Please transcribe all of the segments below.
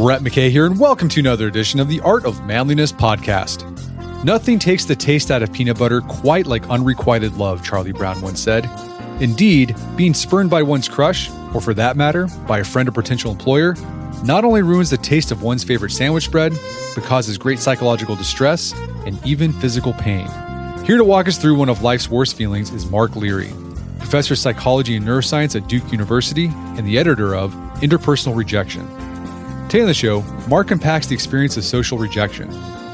Brett McKay here, and welcome to another edition of the Art of Manliness podcast. Nothing takes the taste out of peanut butter quite like unrequited love, Charlie Brown once said. Indeed, being spurned by one's crush, or for that matter, by a friend or potential employer, not only ruins the taste of one's favorite sandwich bread, but causes great psychological distress and even physical pain. Here to walk us through one of life's worst feelings is Mark Leary, professor of psychology and neuroscience at Duke University and the editor of Interpersonal Rejection. Today on the show, Mark unpacks the experience of social rejection,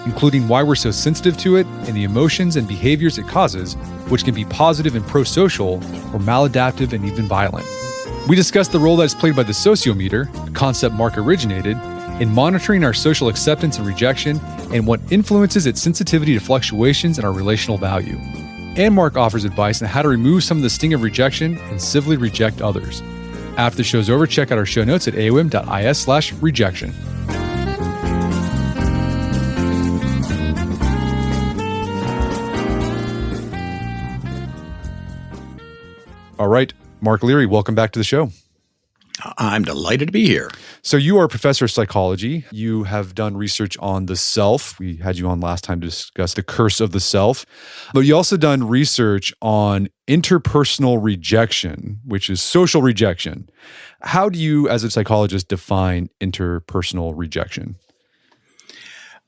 including why we're so sensitive to it and the emotions and behaviors it causes, which can be positive and pro-social or maladaptive and even violent. We discuss the role that is played by the sociometer, a concept Mark originated, in monitoring our social acceptance and rejection and what influences its sensitivity to fluctuations in our relational value. And Mark offers advice on how to remove some of the sting of rejection and civilly reject others. After the show's over, check out our show notes at aom.is/rejection. All right, Mark Leary, welcome back to the show. I'm delighted to be here. So you are a professor of psychology. You have done research on the self. We had you on last time to discuss the curse of the self. But you also done research on interpersonal rejection, which is social rejection. How do you, as a psychologist, define interpersonal rejection?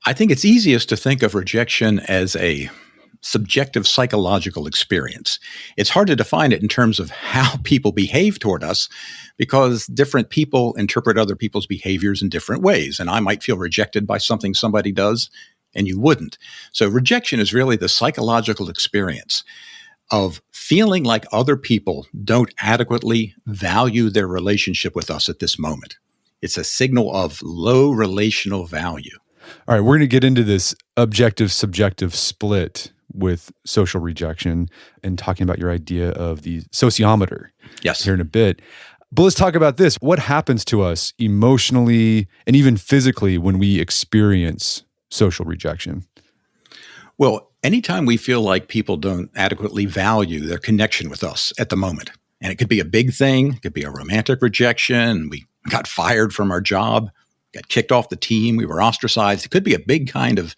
I think it's easiest to think of rejection as a subjective psychological experience. It's hard to define it in terms of how people behave toward us because different people interpret other people's behaviors in different ways. And I might feel rejected by something somebody does and you wouldn't. So rejection is really the psychological experience of feeling like other people don't adequately value their relationship with us at this moment. It's a signal of low relational value. All right, we're going to get into this objective-subjective split with social rejection and talking about your idea of the sociometer here in a bit. But let's talk about this. What happens to us emotionally and even physically when we experience social rejection? Well, anytime we feel like people don't adequately value their connection with us at the moment, and it could be a big thing, it could be a romantic rejection, we got fired from our job, got kicked off the team, we were ostracized. It could be a big kind of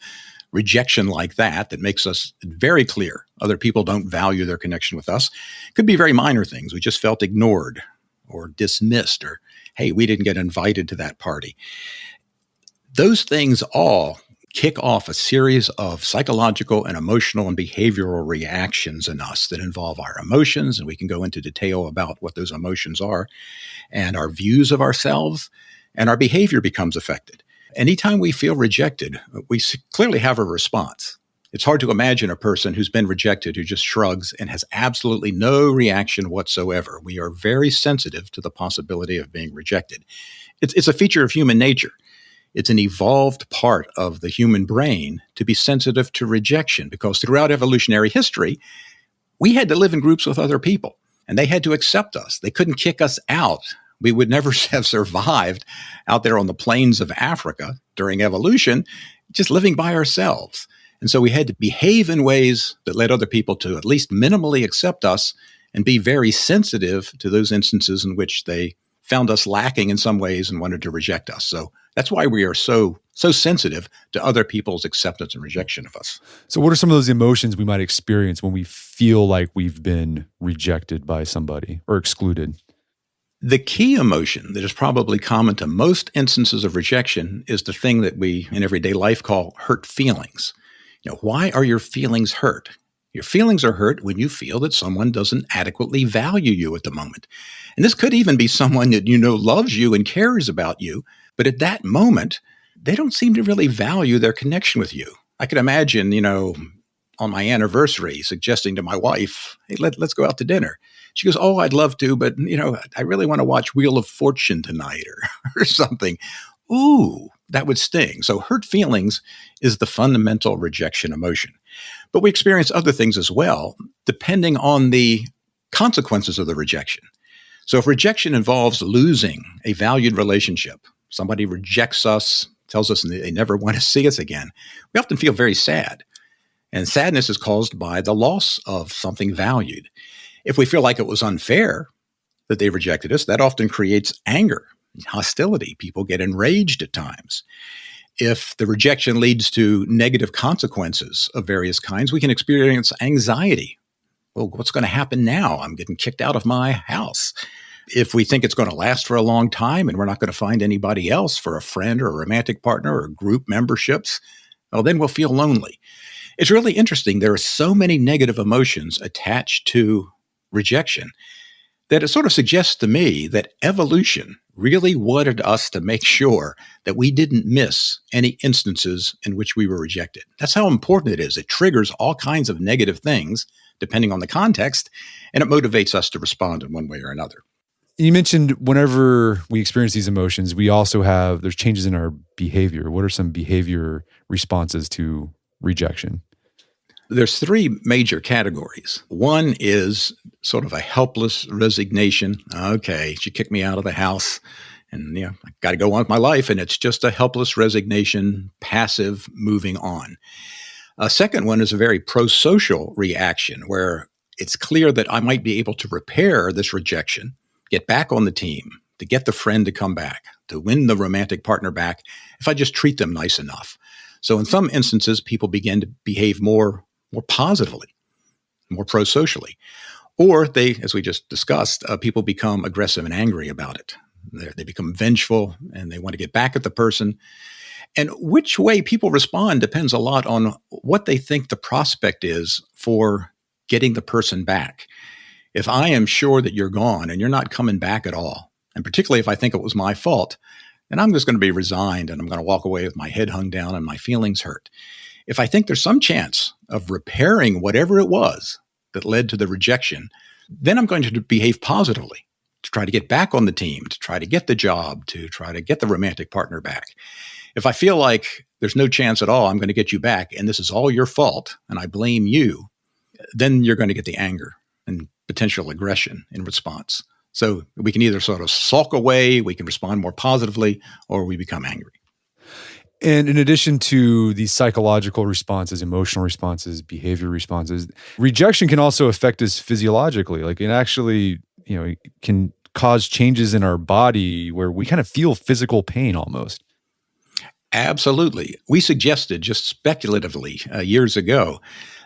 rejection like that makes us very clear other people don't value their connection with us. It could be very minor things. We just felt ignored or dismissed, or, hey, we didn't get invited to that party. Those things all kick off a series of psychological and emotional and behavioral reactions in us that involve our emotions, and we can go into detail about what those emotions are, and our views of ourselves, and our behavior becomes affected. Anytime we feel rejected, we clearly have a response. It's hard to imagine a person who's been rejected who just shrugs and has absolutely no reaction whatsoever. We are very sensitive to the possibility of being rejected. It's a feature of human nature. It's an evolved part of the human brain to be sensitive to rejection because throughout evolutionary history, we had to live in groups with other people and they had to accept us. They couldn't kick us out. We would never have survived out there on the plains of Africa during evolution, just living by ourselves. And so we had to behave in ways that led other people to at least minimally accept us and be very sensitive to those instances in which they found us lacking in some ways and wanted to reject us. So that's why we are so sensitive to other people's acceptance and rejection of us. So what are some of those emotions we might experience when we feel like we've been rejected by somebody or excluded? The key emotion that is probably common to most instances of rejection is the thing that we in everyday life call hurt feelings. Why are your feelings hurt? Your feelings are hurt when you feel that someone doesn't adequately value you at the moment. And this could even be someone that loves you and cares about you, but at that moment, they don't seem to really value their connection with you. I could imagine, on my anniversary, suggesting to my wife, hey, let's go out to dinner. She goes, oh, I'd love to, but, I really want to watch Wheel of Fortune tonight or something. Ooh, that would sting. So hurt feelings is the fundamental rejection emotion. But we experience other things as well, depending on the consequences of the rejection. So if rejection involves losing a valued relationship, somebody rejects us, tells us they never want to see us again, we often feel very sad. And sadness is caused by the loss of something valued. If we feel like it was unfair that they rejected us, that often creates anger hostility. People get enraged at times. If the rejection leads to negative consequences of various kinds, we can experience anxiety. Well, what's going to happen now? I'm getting kicked out of my house. If we think it's going to last for a long time and we're not going to find anybody else for a friend or a romantic partner or group memberships, well, then we'll feel lonely. It's really interesting. There are so many negative emotions attached to rejection that it sort of suggests to me that evolution really wanted us to make sure that we didn't miss any instances in which we were rejected. That's how important it is. It triggers all kinds of negative things, depending on the context, and it motivates us to respond in one way or another. You mentioned whenever we experience these emotions, we also there's changes in our behavior. What are some behavior responses to rejection? There's three major categories. One is sort of a helpless resignation. Okay, she kicked me out of the house and I got to go on with my life. And it's just a helpless resignation, passive moving on. A second one is a very pro-social reaction where it's clear that I might be able to repair this rejection, get back on the team, to get the friend to come back, to win the romantic partner back if I just treat them nice enough. So in some instances, people begin to behave more positively, more pro-socially. Or they, as we just discussed, people become aggressive and angry about it. They become vengeful and they want to get back at the person. And which way people respond depends a lot on what they think the prospect is for getting the person back. If I am sure that you're gone and you're not coming back at all, and particularly if I think it was my fault, then I'm just going to be resigned and I'm going to walk away with my head hung down and my feelings hurt. If I think there's some chance of repairing whatever it was that led to the rejection, then I'm going to behave positively to try to get back on the team, to try to get the job, to try to get the romantic partner back. If I feel like there's no chance at all I'm going to get you back and this is all your fault and I blame you, then you're going to get the anger and potential aggression in response. So we can either sort of sulk away, we can respond more positively, or we become angry. And in addition to these psychological responses, emotional responses, behavior responses, rejection can also affect us physiologically. Like it actually, it can cause changes in our body where we kind of feel physical pain almost. Absolutely. We suggested just speculatively years ago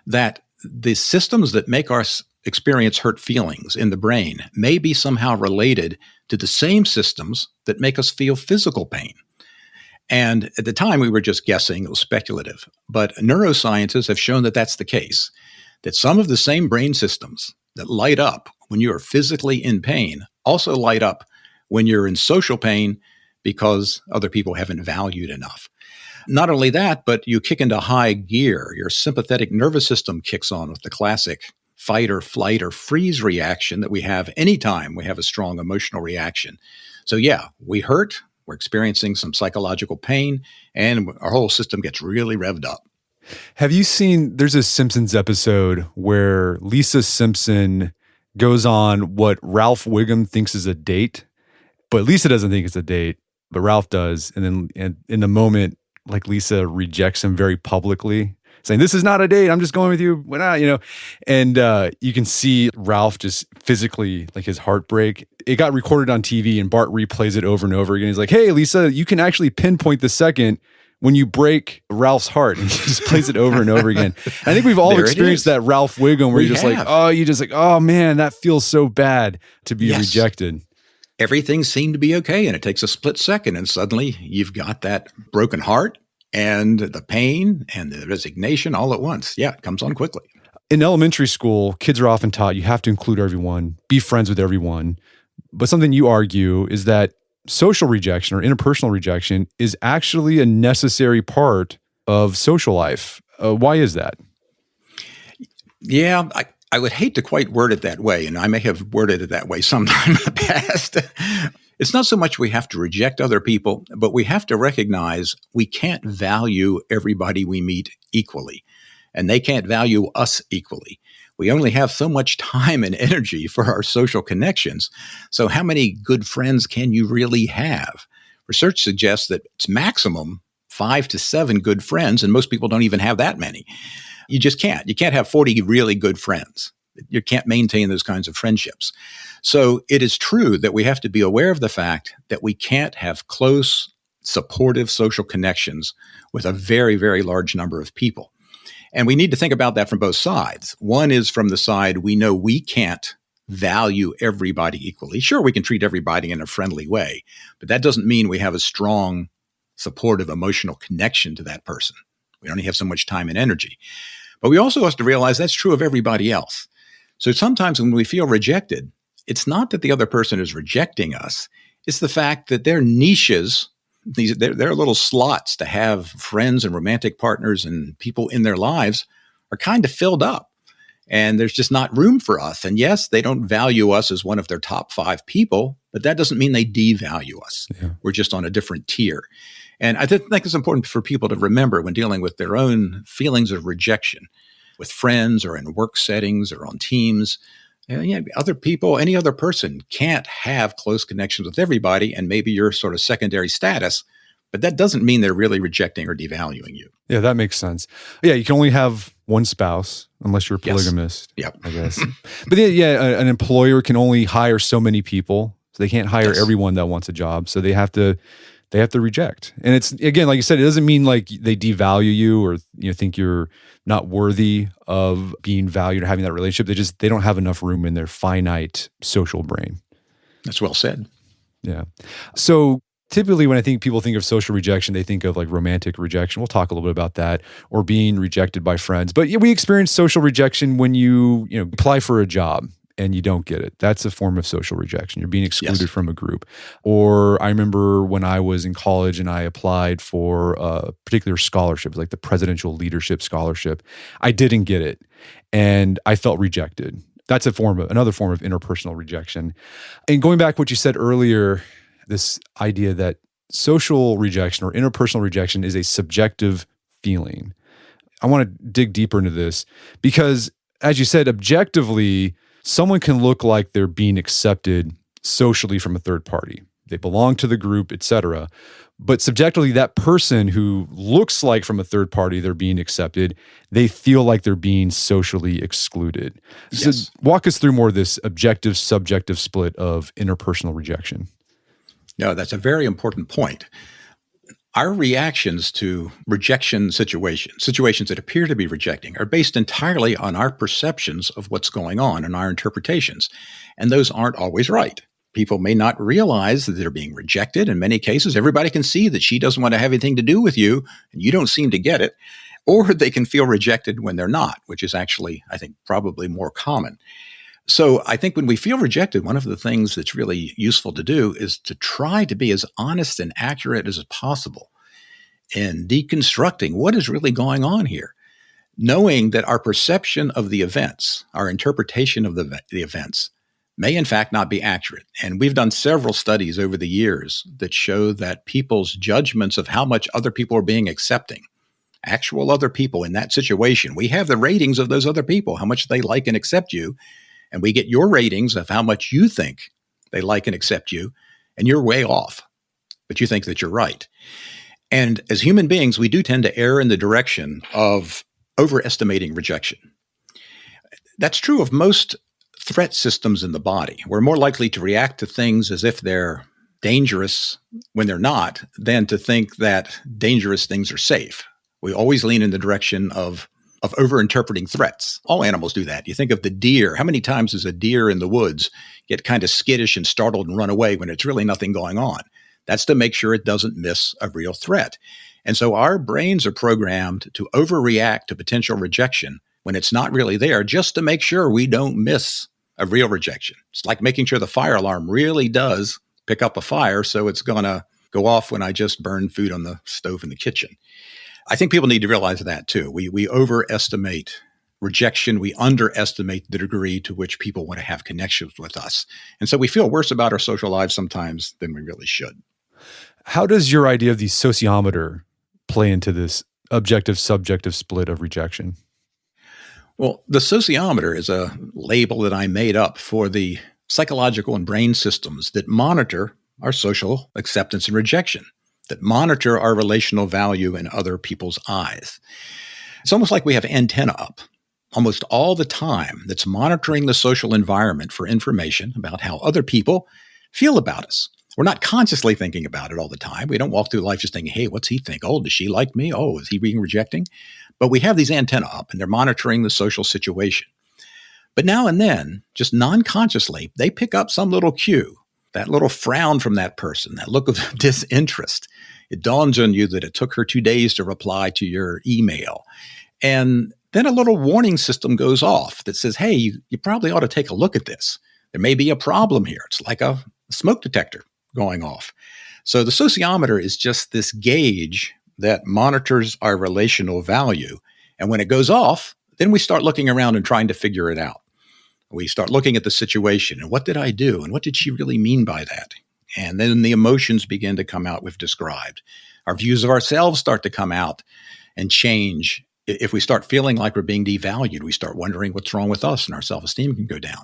that the systems that make us experience hurt feelings in the brain may be somehow related to the same systems that make us feel physical pain. And at the time, we were just guessing, it was speculative. But neuroscientists have shown that that's the case, that some of the same brain systems that light up when you are physically in pain also light up when you're in social pain because other people haven't valued enough. Not only that, but you kick into high gear. Your sympathetic nervous system kicks on with the classic fight or flight or freeze reaction that we have anytime we have a strong emotional reaction. So yeah, we hurt. We're experiencing some psychological pain, and our whole system gets really revved up. Have you seen, there's a Simpsons episode where Lisa Simpson goes on what Ralph Wiggum thinks is a date, but Lisa doesn't think it's a date, but Ralph does. And then in the moment, like Lisa rejects him very publicly, saying, "This is not a date. I'm just going with you." And you can see Ralph just physically, like his heart break. It got recorded on TV and Bart replays it over and over again. He's like, "Hey, Lisa, you can actually pinpoint the second when you break Ralph's heart." And he just plays it over and over again. I think we've all experienced that Ralph Wiggum where you're just like, oh man, that feels so bad to be rejected. Everything seemed to be okay. And it takes a split second. And suddenly you've got that broken heart and the pain and the resignation all at once. Yeah, it comes on quickly. In elementary school, kids are often taught you have to include everyone, be friends with everyone. But something you argue is that social rejection or interpersonal rejection is actually a necessary part of social life. Why is that? Yeah, I would hate to quite word it that way, and I may have worded it that way sometime in the past. It's not so much we have to reject other people, but we have to recognize we can't value everybody we meet equally, and they can't value us equally. We only have so much time and energy for our social connections. So how many good friends can you really have? Research suggests that it's maximum 5 to 7 good friends, and most people don't even have that many. You just can't. You can't have 40 really good friends. You can't maintain those kinds of friendships. So it is true that we have to be aware of the fact that we can't have close, supportive social connections with a very, very large number of people. And we need to think about that from both sides. One is from the side we know we can't value everybody equally. Sure, we can treat everybody in a friendly way, but that doesn't mean we have a strong, supportive, emotional connection to that person. We only have so much time and energy. But we also have to realize that's true of everybody else. So sometimes when we feel rejected, it's not that the other person is rejecting us. It's the fact that their niches, their little slots to have friends and romantic partners and people in their lives are kind of filled up. And there's just not room for us. And yes, they don't value us as one of their top 5 people, but that doesn't mean they devalue us. Yeah. We're just on a different tier. And I think it's important for people to remember when dealing with their own feelings of rejection with friends or in work settings or on teams. Other people, any other person can't have close connections with everybody, and maybe you're sort of secondary status, but that doesn't mean they're really rejecting or devaluing you. Yeah, that makes sense. Yeah, you can only have one spouse unless you're a polygamist, yes. Yep. I guess. But an employer can only hire so many people, so they can't hire everyone that wants a job, so they have to reject. And it's, again, like you said, it doesn't mean like they devalue you or think you're not worthy of being valued or having that relationship. They don't have enough room in their finite social brain. That's well said. Yeah. So typically when I think people think of social rejection, they think of like romantic rejection. We'll talk a little bit about that, or being rejected by friends. But we experience social rejection when you apply for a job and you don't get it. That's a form of social rejection. You're being excluded from a group. Or I remember when I was in college and I applied for a particular scholarship, like the Presidential Leadership Scholarship. I didn't get it, and I felt rejected. That's another form of interpersonal rejection. And going back to what you said earlier, this idea that social rejection or interpersonal rejection is a subjective feeling. I want to dig deeper into this because, as you said, objectively, someone can look like they're being accepted socially from a third party. They belong to the group, etc. But subjectively, that person who looks like from a third party they're being accepted, they feel like they're being socially excluded. Yes. So walk us through more of this objective-subjective split of interpersonal rejection. No, that's a very important point. Our reactions to rejection situations that appear to be rejecting, are based entirely on our perceptions of what's going on and our interpretations. And those aren't always right. People may not realize that they're being rejected. In many cases, everybody can see that she doesn't want to have anything to do with you, and you don't seem to get it. Or they can feel rejected when they're not, which is actually, I think, probably more common. So I think when we feel rejected, one of the things that's really useful to do is to try to be as honest and accurate as possible in deconstructing what is really going on here, knowing that our perception of the events, our interpretation of the events, may in fact not be accurate. And we've done several studies over the years that show that people's judgments of how much other people are being accepting, actual other people in that situation, we have the ratings of those other people, how much they like and accept you. And we get your ratings of how much you think they like and accept you, and you're way off, but you think that you're right. And as human beings, we do tend to err in the direction of overestimating rejection. That's true of most threat systems in the body. We're more likely to react to things as if they're dangerous when they're not, than to think that dangerous things are safe. We always lean in the direction of over-interpreting threats. All animals do that. You think of the deer. How many times does a deer in the woods get kind of skittish and startled and run away when it's really nothing going on? That's to make sure it doesn't miss a real threat. And so our brains are programmed to overreact to potential rejection when it's not really there, just to make sure we don't miss a real rejection. It's like making sure the fire alarm really does pick up a fire, so it's going to go off when I just burn food on the stove in the kitchen. I think people need to realize that too. We overestimate rejection. We underestimate the degree to which people want to have connections with us. And so we feel worse about our social lives sometimes than we really should. How does your idea of the sociometer play into this objective-subjective split of rejection? Well, the sociometer is a label that I made up for the psychological and brain systems that monitor our social acceptance and rejection, that monitor our relational value in other people's eyes. It's almost like we have antenna up. almost all the time that's monitoring the social environment for information about how other people feel about us. We're not consciously thinking about it all the time. We don't walk through life just thinking, hey, what's he think? Oh, does she like me? Oh, is he being rejecting? But we have these antennae up and they're monitoring the social situation. But now and then, just non-consciously, they pick up some little cue, that little frown from that person, that look of disinterest. It dawns on you that it took her 2 days to reply to your email. And then a little warning system goes off that says, hey, you probably ought to take a look at this. There may be a problem here. It's like a smoke detector going off. So the sociometer is just this gauge that monitors our relational value. And when it goes off, then we start looking around and trying to figure it out. We start looking at the situation and what did I do? And what did she really mean by that? And then the emotions begin to come out we've described. Our views of ourselves start to come out and change. If we start feeling like we're being devalued, we start wondering what's wrong with us and our self-esteem can go down.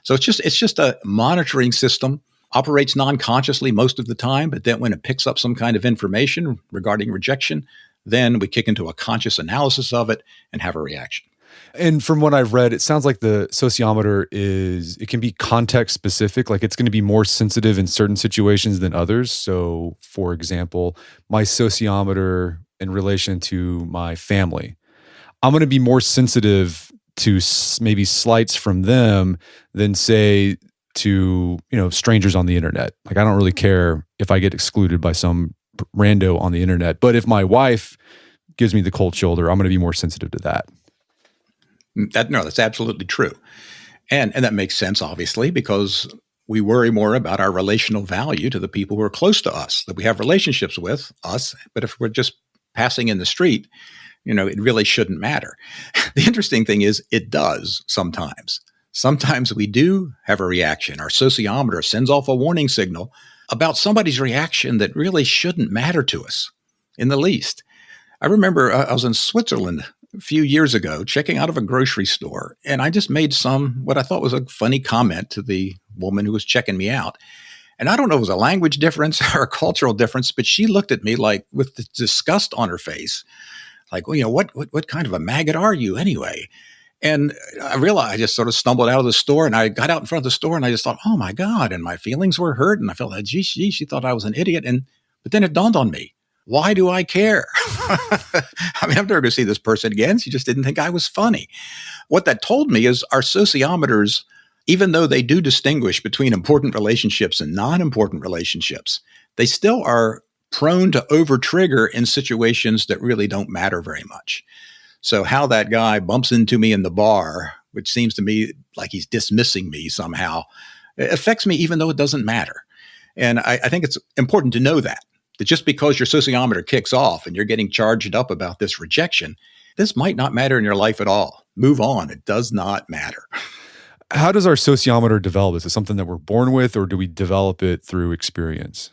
So it's just a monitoring system, operates non-consciously most of the time, but then when it picks up some kind of information regarding rejection, then we kick into a conscious analysis of it and have a reaction. And from what I've read, it sounds like the sociometer it can be context specific. Like it's going to be more sensitive in certain situations than others. So for example, my sociometer in relation to my family, I'm going to be more sensitive to maybe slights from them than say to, strangers on the internet. Like I don't really care if I get excluded by some rando on the internet, but if my wife gives me the cold shoulder, I'm going to be more sensitive to that. That's absolutely true. And that makes sense, obviously, because we worry more about our relational value to the people who are close to us, that we have relationships with us. But if we're just passing in the street, it really shouldn't matter. The interesting thing is it does sometimes. Sometimes we do have a reaction. Our sociometer sends off a warning signal about somebody's reaction that really shouldn't matter to us in the least. I remember I was in Switzerland a few years ago, checking out of a grocery store, and I just made what I thought was a funny comment to the woman who was checking me out. And I don't know if it was a language difference or a cultural difference, but she looked at me like with the disgust on her face, like, well, what kind of a maggot are you anyway? And I realized I just sort of stumbled out of the store and I got out in front of the store and I just thought, oh my God. And my feelings were hurt. And I felt like, gee, she thought I was an idiot. But then it dawned on me. Why do I care? I mean, I'm never going to see this person again. She just didn't think I was funny. What that told me is our sociometers, even though they do distinguish between important relationships and non-important relationships, they still are prone to over-trigger in situations that really don't matter very much. So how that guy bumps into me in the bar, which seems to me like he's dismissing me somehow, it affects me even though it doesn't matter. And I think it's important to know that just because your sociometer kicks off and you're getting charged up about this rejection, this might not matter in your life at all. Move on. It does not matter. How does our sociometer develop? Is it something that we're born with, or do we develop it through experience?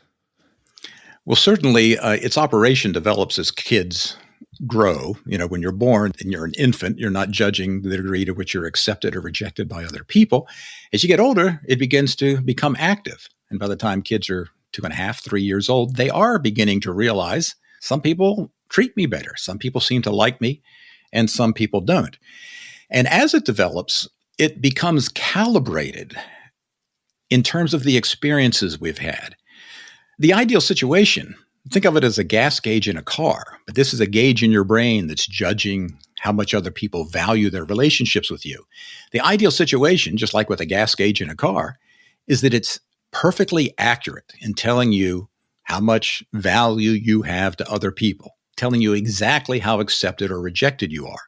Well, certainly its operation develops as kids grow. When you're born and you're an infant, you're not judging the degree to which you're accepted or rejected by other people. As you get older, it begins to become active. And by the time kids are 2.5, 3 years old, they are beginning to realize some people treat me better. Some people seem to like me and some people don't. And as it develops, it becomes calibrated in terms of the experiences we've had. The ideal situation, think of it as a gas gauge in a car, but this is a gauge in your brain that's judging how much other people value their relationships with you. The ideal situation, just like with a gas gauge in a car, is that it's perfectly accurate in telling you how much value you have to other people, telling you exactly how accepted or rejected you are.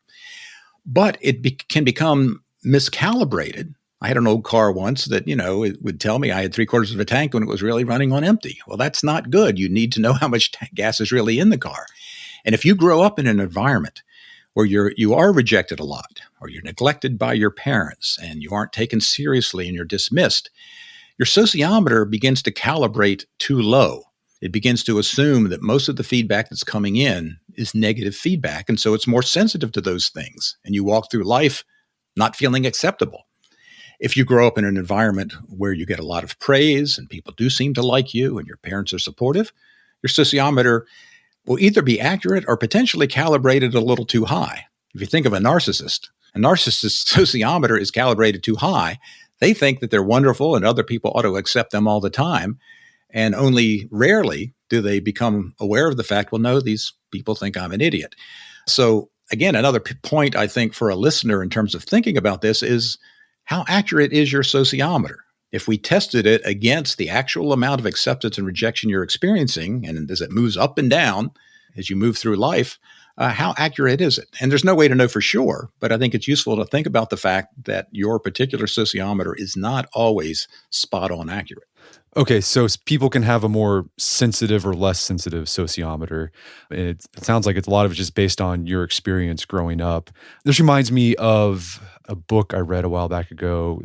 But it can become miscalibrated. I had an old car once that, it would tell me I had 3/4 of a tank when it was really running on empty. Well, that's not good. You need to know how much gas is really in the car. And if you grow up in an environment where you are rejected a lot, or you're neglected by your parents and you aren't taken seriously and you're dismissed, your sociometer begins to calibrate too low. It begins to assume that most of the feedback that's coming in is negative feedback. And so it's more sensitive to those things. And you walk through life not feeling acceptable. If you grow up in an environment where you get a lot of praise and people do seem to like you and your parents are supportive, your sociometer will either be accurate or potentially calibrated a little too high. If you think of a narcissist, A narcissist's sociometer is calibrated too high. They think that they're wonderful and other people ought to accept them all the time. And only rarely do they become aware of the fact, well, no, these people think I'm an idiot. So again, another point I think for a listener in terms of thinking about this is how accurate is your sociometer? If we tested it against the actual amount of acceptance and rejection you're experiencing, and as it moves up and down as you move through life, how accurate is it? And there's no way to know for sure, but I think it's useful to think about the fact that your particular sociometer is not always spot on accurate. Okay, so people can have a more sensitive or less sensitive sociometer. It sounds like it's a lot of it just based on your experience growing up. This reminds me of a book I read a while back ago,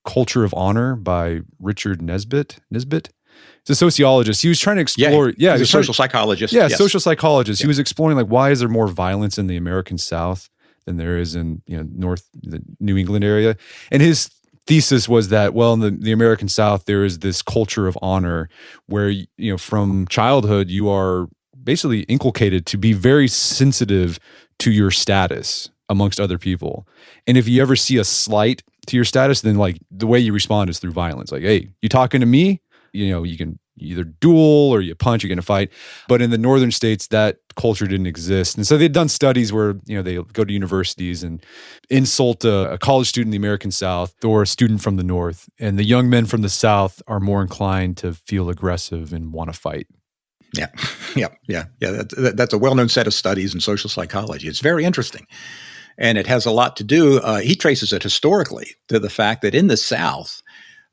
Culture of Honor by Richard Nesbitt. It's a sociologist. He was trying to explore. Yeah, he's a social psychologist. Yeah, yes. Social psychologist. Yeah. He was exploring like why is there more violence in the American South than there is in the New England area, and his thesis was that, well, in the American South, there is this culture of honor where, from childhood, you are basically inculcated to be very sensitive to your status amongst other people. And if you ever see a slight to your status, then like the way you respond is through violence. Like, hey, you talking to me? You can either duel or you punch, you get in a fight. But in the northern states, that culture didn't exist. And so they'd done studies where, they go to universities and insult a college student in the American South or a student from the North. And the young men from the South are more inclined to feel aggressive and want to fight. Yeah. That's a well-known set of studies in social psychology. It's very interesting. And it has a lot to do, he traces it historically to the fact that in the South,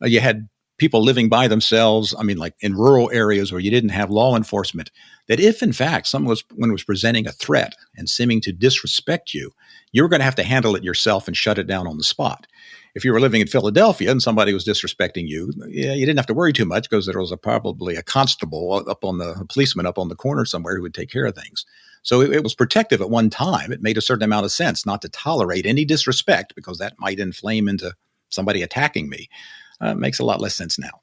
you had people living by themselves, like in rural areas where you didn't have law enforcement, that if in fact someone was presenting a threat and seeming to disrespect you, you were going to have to handle it yourself and shut it down on the spot. If you were living in Philadelphia and somebody was disrespecting you, you didn't have to worry too much because there was probably a constable a policeman up on the corner somewhere who would take care of things. So it was protective at one time. It made a certain amount of sense not to tolerate any disrespect because that might inflame into somebody attacking me. Makes a lot less sense now.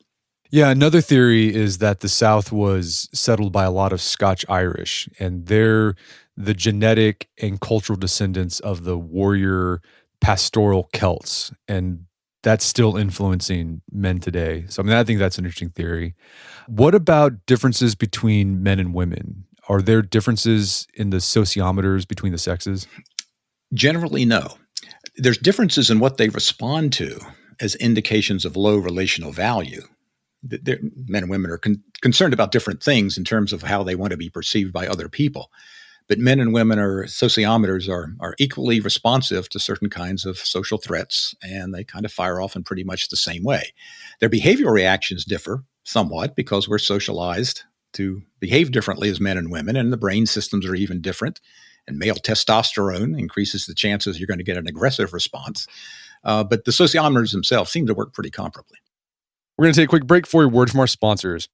Yeah, another theory is that the South was settled by a lot of Scotch-Irish, and they're the genetic and cultural descendants of the warrior pastoral Celts, and that's still influencing men today. So I think that's an interesting theory. What about differences between men and women? Are there differences in the sociometers between the sexes? Generally, no. There's differences in what they respond to as indications of low relational value. Men and women are concerned about different things in terms of how they want to be perceived by other people. But men and women sociometers are equally responsive to certain kinds of social threats, and they kind of fire off in pretty much the same way. Their behavioral reactions differ somewhat because we're socialized to behave differently as men and women, and the brain systems are even different. And male testosterone increases the chances you're going to get an aggressive response. But the sociometers themselves seem to work pretty comparably. We're going to take a quick break for a word from our sponsors.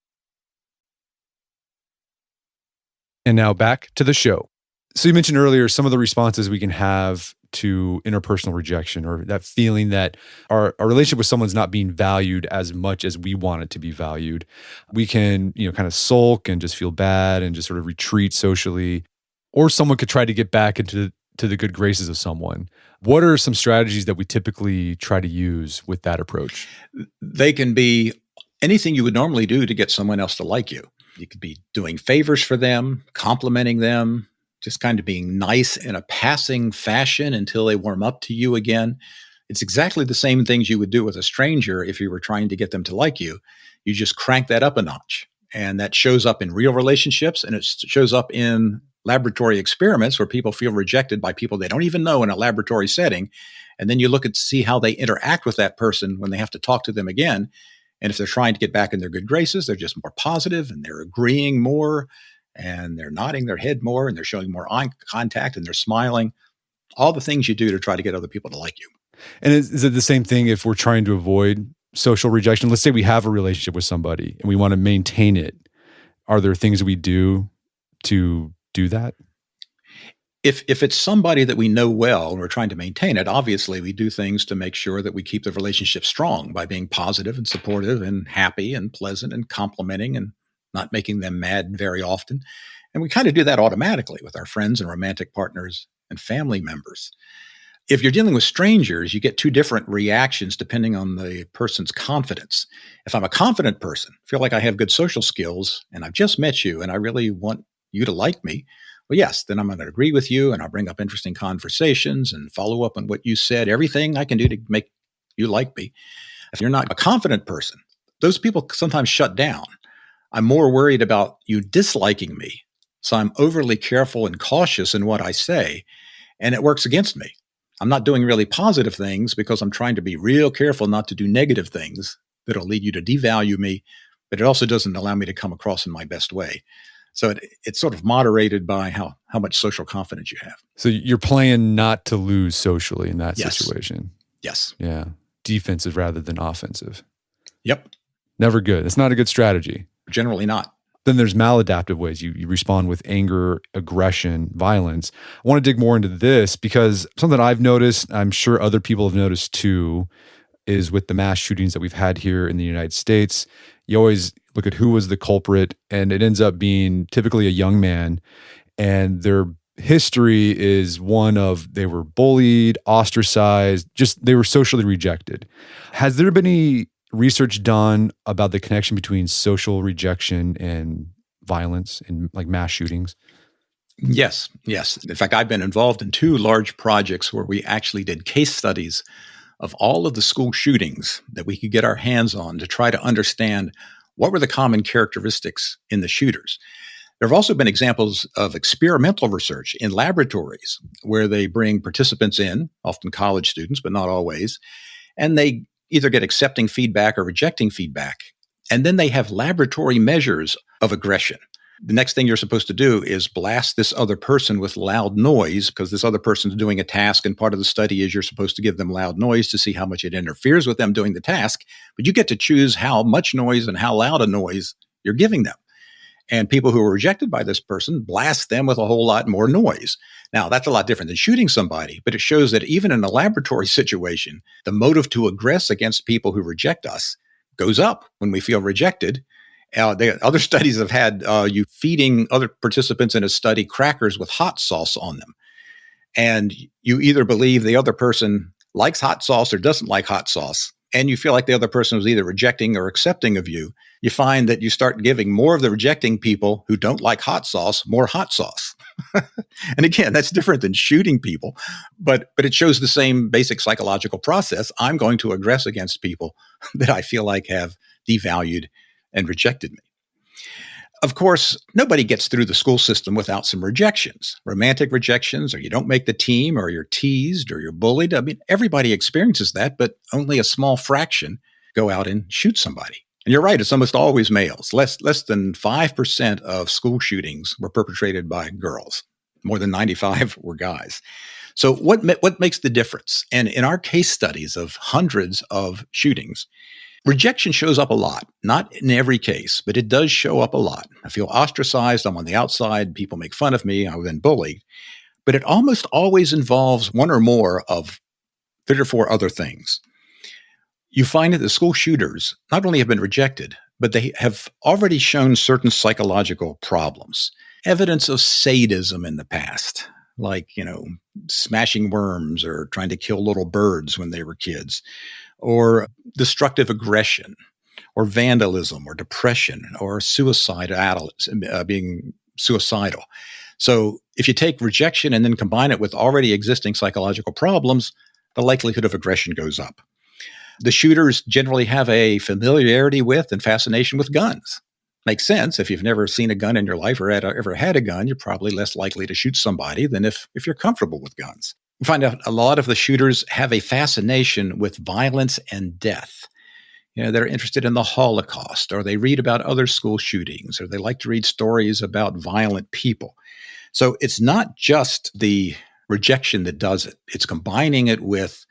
And now back to the show. So you mentioned earlier some of the responses we can have to interpersonal rejection, or that feeling that our relationship with someone's not being valued as much as we want it to be valued. We can, kind of sulk and just feel bad and just sort of retreat socially. Or someone could try to get back into the good graces of someone. What are some strategies that we typically try to use with that approach? They can be anything you would normally do to get someone else to like you. You could be doing favors for them, complimenting them, just kind of being nice in a passing fashion until they warm up to you again. It's exactly the same things you would do with a stranger if you were trying to get them to like you. You just crank that up a notch. And that shows up in real relationships, and it shows up in laboratory experiments where people feel rejected by people they don't even know in a laboratory setting. And then you look at see how they interact with that person when they have to talk to them again. And if they're trying to get back in their good graces, they're just more positive and they're agreeing more and they're nodding their head more and they're showing more eye contact and they're smiling. All the things you do to try to get other people to like you. And is it the same thing if we're trying to avoid social rejection? Let's say we have a relationship with somebody and we want to maintain it. Are there things we do to do that? If it's somebody that we know well and we're trying to maintain it, obviously we do things to make sure that we keep the relationship strong by being positive and supportive and happy and pleasant and complimenting and not making them mad very often. And we kind of do that automatically with our friends and romantic partners and family members. If you're dealing with strangers, you get two different reactions depending on the person's confidence. If I'm a confident person, feel like I have good social skills, and I've just met you and I really want you to like me, well, yes, then I'm going to agree with you and I'll bring up interesting conversations and follow up on what you said, everything I can do to make you like me. If you're not a confident person, those people sometimes shut down. I'm more worried about you disliking me. So I'm overly careful and cautious in what I say, and it works against me. I'm not doing really positive things because I'm trying to be real careful not to do negative things that'll lead you to devalue me, but it also doesn't allow me to come across in my best way. So it's sort of moderated by how much social confidence you have. So you're playing not to lose socially in that Yes. situation. Yes. Yeah. Defensive rather than offensive. Yep. Never good. It's not a good strategy. Generally not. Then there's maladaptive ways. You respond with anger, aggression, violence. I want to dig more into this because something I've noticed, I'm sure other people have noticed too, is with the mass shootings that we've had here in the United States. You always look at who was the culprit, and it ends up being typically a young man, and their history is one of they were bullied, ostracized, just they were socially rejected. Has there been any research done about the connection between social rejection and violence in like mass shootings? Yes. In fact, I've been involved in 2 large projects where we actually did case studies of all of the school shootings that we could get our hands on to try to understand what were the common characteristics in the shooters. There have also been examples of experimental research in laboratories where they bring participants in, often college students, but not always, and they either get accepting feedback or rejecting feedback. And then they have laboratory measures of aggression. The next thing you're supposed to do is blast this other person with loud noise because this other person's doing a task, and part of the study is you're supposed to give them loud noise to see how much it interferes with them doing the task. But you get to choose how much noise and how loud a noise you're giving them. And people who are rejected by this person blast them with a whole lot more noise. Now, that's a lot different than shooting somebody, but it shows that even in a laboratory situation, the motive to aggress against people who reject us goes up when we feel rejected. Other studies have had you feeding other participants in a study crackers with hot sauce on them. And you either believe the other person likes hot sauce or doesn't like hot sauce, and you feel like the other person was either rejecting or accepting of you, you find that you start giving more of the rejecting people who don't like hot sauce more hot sauce. And again, that's different than shooting people, but it shows the same basic psychological process. I'm going to aggress against people that I feel like have devalued and rejected me. Of course, nobody gets through the school system without some rejections, romantic rejections, or you don't make the team, or you're teased, or you're bullied. I mean, everybody experiences that, but only a small fraction go out and shoot somebody. And you're right, it's almost always males. Less than 5% of school shootings were perpetrated by girls. More than 95 were guys. So what makes the difference? And in our case studies of hundreds of shootings, rejection shows up a lot, not in every case, but it does show up a lot. I feel ostracized. I'm on the outside. People make fun of me. I've been bullied. But it almost always involves one or more of 3 or 4 other things. You find that the school shooters not only have been rejected, but they have already shown certain psychological problems. Evidence of sadism in the past, like, smashing worms or trying to kill little birds when they were kids, or destructive aggression, or vandalism, or depression, or being suicidal. So if you take rejection and then combine it with already existing psychological problems, the likelihood of aggression goes up. The shooters generally have a familiarity with and fascination with guns. Makes sense. If you've never seen a gun in your life or ever had a gun, you're probably less likely to shoot somebody than if you're comfortable with guns. We find out a lot of the shooters have a fascination with violence and death. They're interested in the Holocaust, or they read about other school shootings, or they like to read stories about violent people. So it's not just the rejection that does it. It's combining it with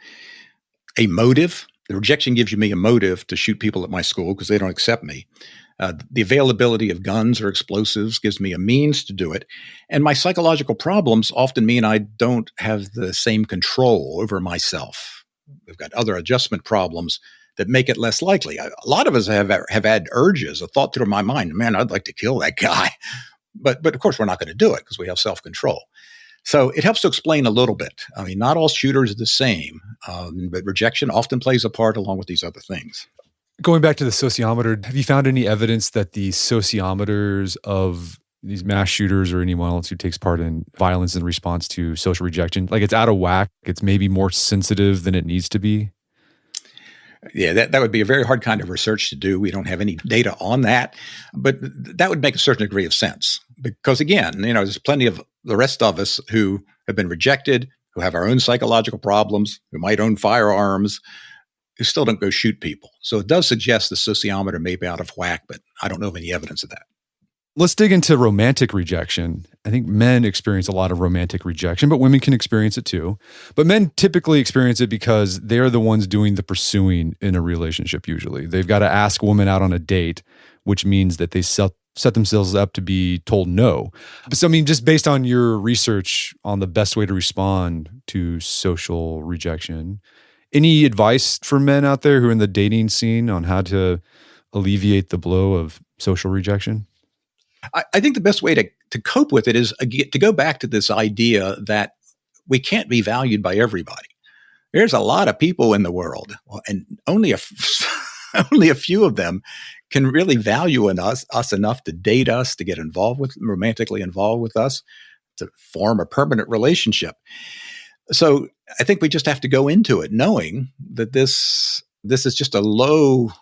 a motive. The rejection gives me a motive to shoot people at my school because they don't accept me. The availability of guns or explosives gives me a means to do it. And my psychological problems often mean I don't have the same control over myself. We've got other adjustment problems that make it less likely. A lot of us have had urges, a thought through my mind, man, I'd like to kill that guy. But of course, we're not going to do it because we have self-control. So it helps to explain a little bit. I mean, not all shooters are the same, but rejection often plays a part along with these other things. Going back to the sociometer, have you found any evidence that the sociometers of these mass shooters or anyone else who takes part in violence in response to social rejection, like it's out of whack, it's maybe more sensitive than it needs to be? Yeah, that would be a very hard kind of research to do. We don't have any data on that, but that would make a certain degree of sense. Because again, there's plenty of the rest of us who have been rejected, who have our own psychological problems, who might own firearms, who still don't go shoot people. So it does suggest the sociometer may be out of whack, but I don't know of any evidence of that. Let's dig into romantic rejection. I think men experience a lot of romantic rejection, but women can experience it too. But men typically experience it because they're the ones doing the pursuing in a relationship usually. They've got to ask a woman out on a date, which means that they set themselves up to be told no. So, I mean, just based on your research on the best way to respond to social rejection, any advice for men out there who are in the dating scene on how to alleviate the blow of social rejection? I think the best way to cope with it is to go back to this idea that we can't be valued by everybody. There's a lot of people in the world, and only a few of them can really value us enough to date us, to get romantically involved with us, to form a permanent relationship. So I think we just have to go into it knowing that this is just a low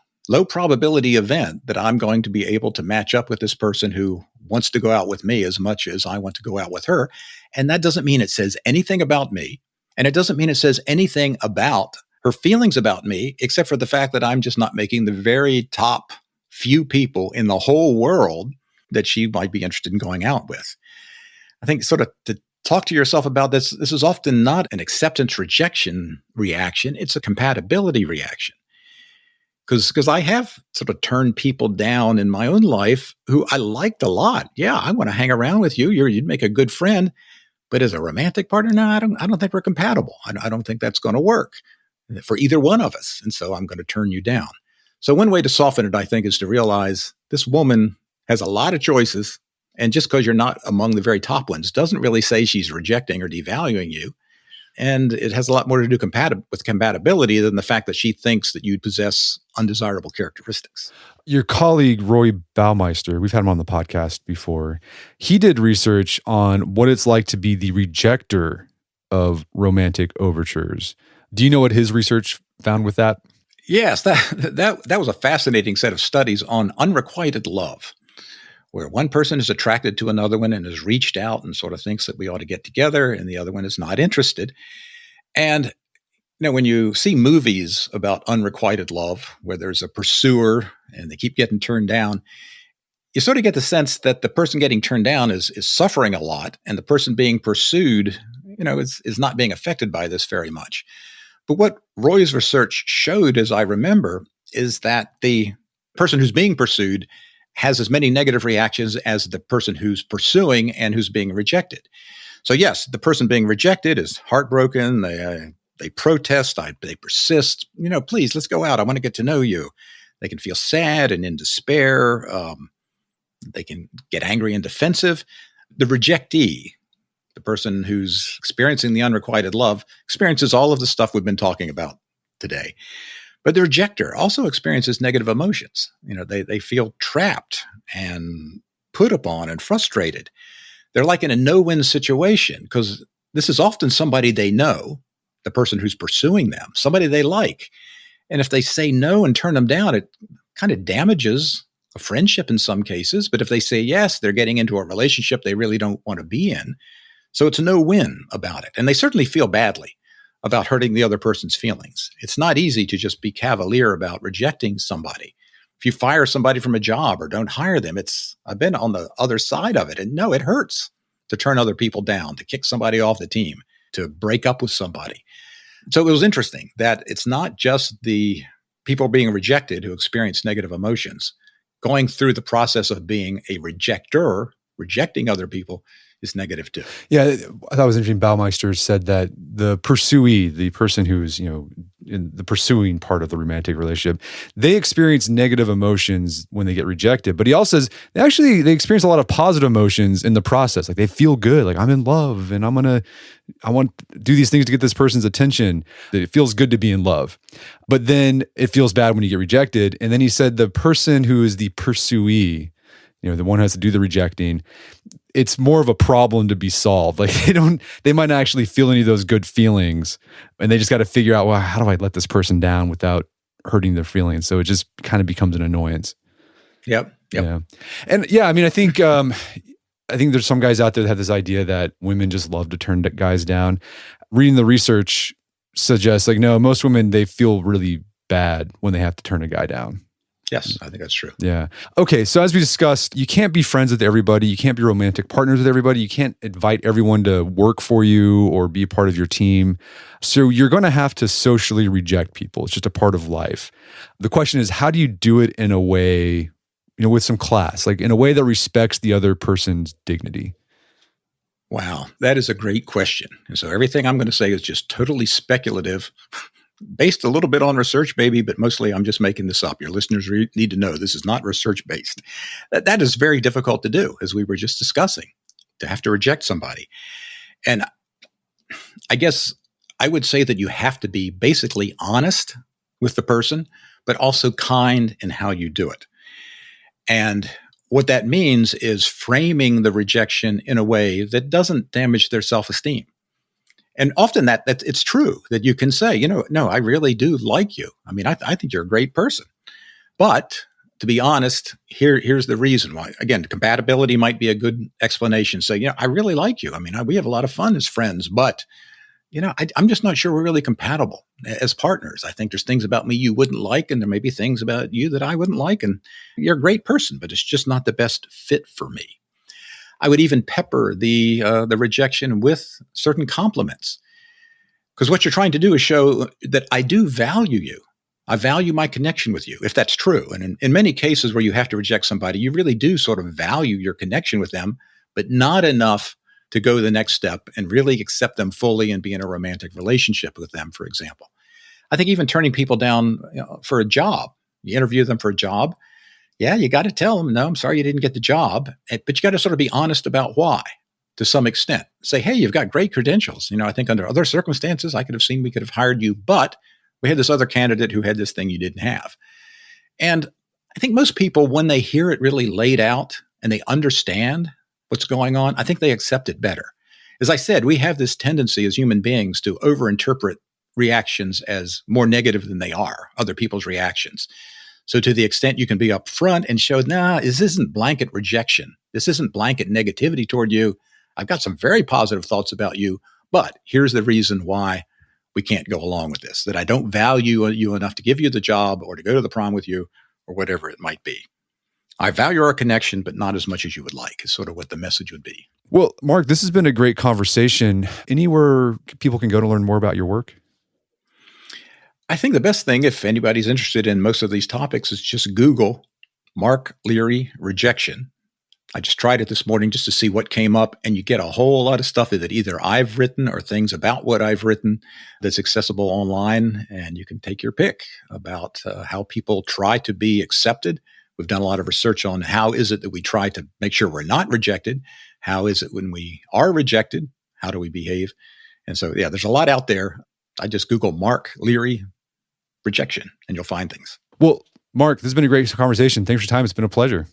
probability event that I'm going to be able to match up with this person who wants to go out with me as much as I want to go out with her. And that doesn't mean it says anything about me. And it doesn't mean it says anything about her feelings about me, except for the fact that I'm just not making the very top few people in the whole world that she might be interested in going out with. I think sort of to talk to yourself about this is often not an acceptance rejection reaction. It's a compatibility reaction. Because I have sort of turned people down in my own life who I liked a lot. Yeah, I want to hang around with you. You'd make a good friend. But as a romantic partner, no, I don't think we're compatible. I don't think that's going to work for either one of us. And so I'm going to turn you down. So one way to soften it, I think, is to realize this woman has a lot of choices. And just because you're not among the very top ones doesn't really say she's rejecting or devaluing you. And it has a lot more to do with compatibility than the fact that she thinks that you possess undesirable characteristics. Your colleague, Roy Baumeister, we've had him on the podcast before. He did research on what it's like to be the rejecter of romantic overtures. Do you know what his research found with that? Yes, that was a fascinating set of studies on unrequited love, where one person is attracted to another one and has reached out and sort of thinks that we ought to get together, and the other one is not interested. And when you see movies about unrequited love, where there's a pursuer and they keep getting turned down, you sort of get the sense that the person getting turned down is suffering a lot, and the person being pursued, is not being affected by this very much. But what Roy's research showed, as I remember, is that the person who's being pursued has as many negative reactions as the person who's pursuing and who's being rejected. So yes, the person being rejected is heartbroken. They protest. They persist. Please, let's go out. I want to get to know you. They can feel sad and in despair. They can get angry and defensive. The rejectee, the person who's experiencing the unrequited love, experiences all of the stuff we've been talking about today. But the rejector also experiences negative emotions. They feel trapped and put upon and frustrated. They're like in a no-win situation because this is often somebody they know, the person who's pursuing them, somebody they like. And if they say no and turn them down, it kind of damages a friendship in some cases. But if they say yes, they're getting into a relationship they really don't want to be in. So it's a no-win about it. And they certainly feel badly about hurting the other person's feelings. It's not easy to just be cavalier about rejecting somebody. If you fire somebody from a job or don't hire them, I've been on the other side of it. And no, it hurts to turn other people down, to kick somebody off the team, to break up with somebody. So it was interesting that it's not just the people being rejected who experience negative emotions. Going through the process of being a rejecter, rejecting other people, is negative too. Yeah, I thought it was interesting. Baumeister said that the pursuee, the person who's in the pursuing part of the romantic relationship, they experience negative emotions when they get rejected. But he also says they experience a lot of positive emotions in the process. Like they feel good, like I'm in love and I want to do these things to get this person's attention. It feels good to be in love. But then it feels bad when you get rejected. And then he said the person who is the pursuee, the one who has to do the rejecting, it's more of a problem to be solved. Like they might not actually feel any of those good feelings, and they just got to figure out, well, how do I let this person down without hurting their feelings? So it just kind of becomes an annoyance. Yep. Yeah. And I mean, I think there's some guys out there that have this idea that women just love to turn guys down. Reading the research suggests no, most women, they feel really bad when they have to turn a guy down. Yes, I think that's true. Yeah. Okay, so as we discussed, you can't be friends with everybody. You can't be romantic partners with everybody. You can't invite everyone to work for you or be a part of your team. So you're going to have to socially reject people. It's just a part of life. The question is, how do you do it in a way, with some class, like in a way that respects the other person's dignity? Wow, that is a great question. And so everything I'm going to say is just totally speculative. Based a little bit on research, maybe, but mostly I'm just making this up. Your listeners need to know this is not research-based. That is very difficult to do, as we were just discussing, to have to reject somebody. And I guess I would say that you have to be basically honest with the person, but also kind in how you do it. And what that means is framing the rejection in a way that doesn't damage their self-esteem. And often that it's true that you can say, no, I really do like you. I mean, I think you're a great person. But to be honest, here's the reason why. Again, compatibility might be a good explanation. Say, I really like you. I mean, we have a lot of fun as friends, but, I'm just not sure we're really compatible as partners. I think there's things about me you wouldn't like, and there may be things about you that I wouldn't like. And you're a great person, but it's just not the best fit for me. I would even pepper the rejection with certain compliments, because what you're trying to do is show that I do value you. I value my connection with you, if that's true. And in many cases where you have to reject somebody, you really do sort of value your connection with them, but not enough to go the next step and really accept them fully and be in a romantic relationship with them, for example. I think even turning people down for a job, you interview them for a job. Yeah, you got to tell them, no, I'm sorry you didn't get the job. But you got to sort of be honest about why to some extent. Say, hey, you've got great credentials. I think under other circumstances, we could have hired you, but we had this other candidate who had this thing you didn't have. And I think most people, when they hear it really laid out and they understand what's going on, I think they accept it better. As I said, we have this tendency as human beings to overinterpret reactions as more negative than they are, other people's reactions. So to the extent you can be upfront and show, this isn't blanket rejection. This isn't blanket negativity toward you. I've got some very positive thoughts about you, but here's the reason why we can't go along with this, that I don't value you enough to give you the job or to go to the prom with you or whatever it might be. I value our connection, but not as much as you would like, is sort of what the message would be. Well, Mark, this has been a great conversation. Anywhere people can go to learn more about your work? I think the best thing, if anybody's interested in most of these topics, is just Google Mark Leary Rejection. I just tried it this morning just to see what came up, and you get a whole lot of stuff that either I've written or things about what I've written that's accessible online, and you can take your pick about how people try to be accepted. We've done a lot of research on how is it that we try to make sure we're not rejected? How is it when we are rejected? How do we behave? And so, there's a lot out there. I just Google Mark Leary Rejection, and you'll find things. Well, Mark, this has been a great conversation. Thanks for your time. It's been a pleasure.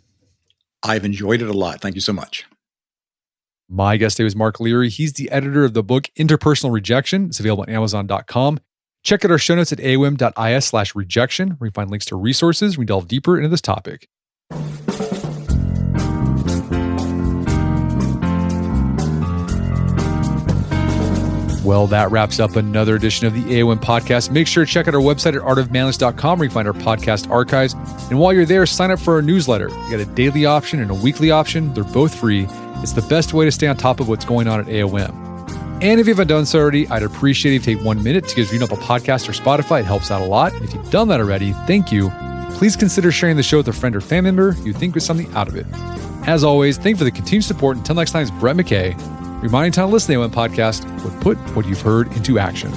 I've enjoyed it a lot. Thank you so much. My guest today was Mark Leary. He's the editor of the book Interpersonal Rejection. It's available at Amazon.com. Check out our show notes at aom.is/rejection, where you find links to resources. We delve deeper into this topic. Well, that wraps up another edition of the AOM podcast. Make sure to check out our website at artofmanliness.com, where you find our podcast archives. And while you're there, sign up for our newsletter. You got a daily option and a weekly option. They're both free. It's the best way to stay on top of what's going on at AOM. And if you haven't done so already, I'd appreciate it if you take 1 minute to give us a podcast or Spotify. It helps out a lot. And if you've done that already, thank you. Please consider sharing the show with a friend or family member you think gets something out of it. As always, thank you for the continued support. Until next time, it's Brett McKay, reminding time to listen to the AOM podcast, but put what you've heard into action.